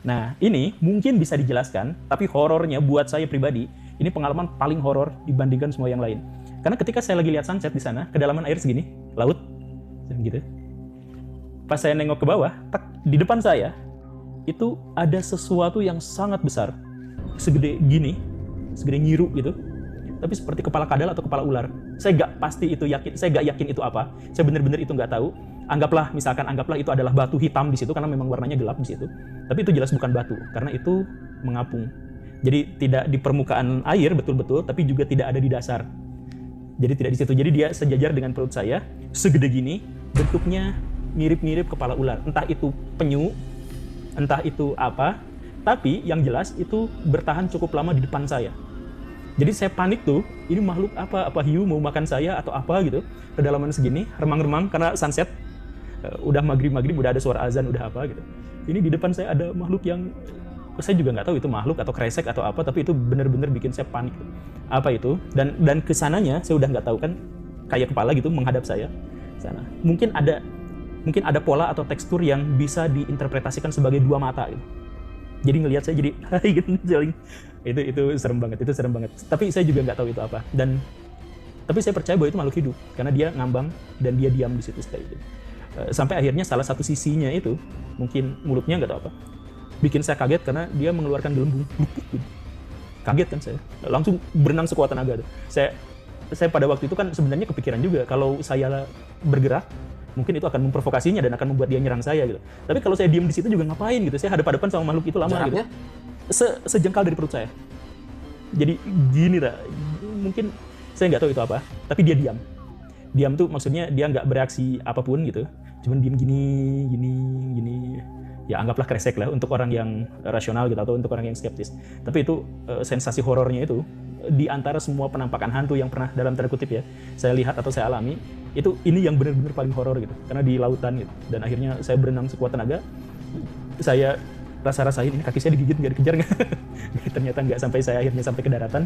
Nah, ini mungkin bisa dijelaskan, tapi horornya buat saya pribadi, ini pengalaman paling horor dibandingkan semua yang lain. Karena ketika saya lagi lihat sunset di sana, kedalaman air segini, laut, gitu. Pas saya nengok ke bawah, di depan saya, itu ada sesuatu yang sangat besar, segede gini, segede nyiru gitu, tapi seperti kepala kadal atau kepala ular. Saya nggak pasti itu yakin, saya nggak yakin itu apa. Saya benar-benar itu nggak tahu. Anggaplah itu adalah batu hitam di situ karena memang warnanya gelap di situ. Tapi itu jelas bukan batu karena itu mengapung. Jadi tidak di permukaan air betul-betul, tapi juga tidak ada di dasar. Jadi tidak di situ. Jadi dia sejajar dengan perut saya, segede gini, bentuknya mirip-mirip kepala ular. Entah itu penyu, entah itu apa. Tapi yang jelas itu bertahan cukup lama di depan saya. Jadi saya panik tuh, ini makhluk apa hiu mau makan saya atau apa gitu. Kedalaman segini, remang-remang karena sunset. Udah maghrib-maghrib, udah ada suara azan, udah apa gitu. Ini di depan saya ada makhluk yang saya juga nggak tahu itu makhluk atau kresek atau apa, tapi itu benar-benar bikin saya panik. Apa itu? Dan kesananya saya udah nggak tahu kan, kayak kepala gitu menghadap saya sana. Mungkin ada pola atau tekstur yang bisa diinterpretasikan sebagai dua mata gitu. Jadi ngelihat saya jadi hai gitu jaling. Itu serem banget, itu serem banget. Tapi saya juga nggak tahu itu apa. Tapi saya percaya bahwa itu makhluk hidup karena dia ngambang dan dia diam di situ seperti itu. Sampai akhirnya salah satu sisinya itu, mungkin mulutnya nggak tahu apa, bikin saya kaget karena dia mengeluarkan gelembung. Kaget kan saya, langsung berenang sekuat tenaga. Saya pada waktu itu kan sebenarnya kepikiran juga kalau saya bergerak, mungkin itu akan memprovokasinya dan akan membuat dia nyerang saya gitu. Tapi kalau saya diem di situ juga ngapain gitu, saya hadap-hadapan sama makhluk itu lama. Jaraknya? Gitu. Sejengkal dari perut saya. Jadi gini lah, mungkin saya nggak tahu itu apa, tapi dia diam. Diam tuh maksudnya dia nggak bereaksi apapun gitu, cuman diem gini. Ya anggaplah kresek lah untuk orang yang rasional gitu atau untuk orang yang skeptis. Tapi itu sensasi horornya itu di antara semua penampakan hantu yang pernah dalam tanda kutip ya saya lihat atau saya alami, itu ini yang benar-benar paling horor gitu. Karena di lautan gitu. Dan akhirnya saya berenang sekuat tenaga. Saya rasa-rasain ini kaki saya digigit nggak, dikejar nggak. Ternyata nggak, sampai saya akhirnya sampai ke daratan.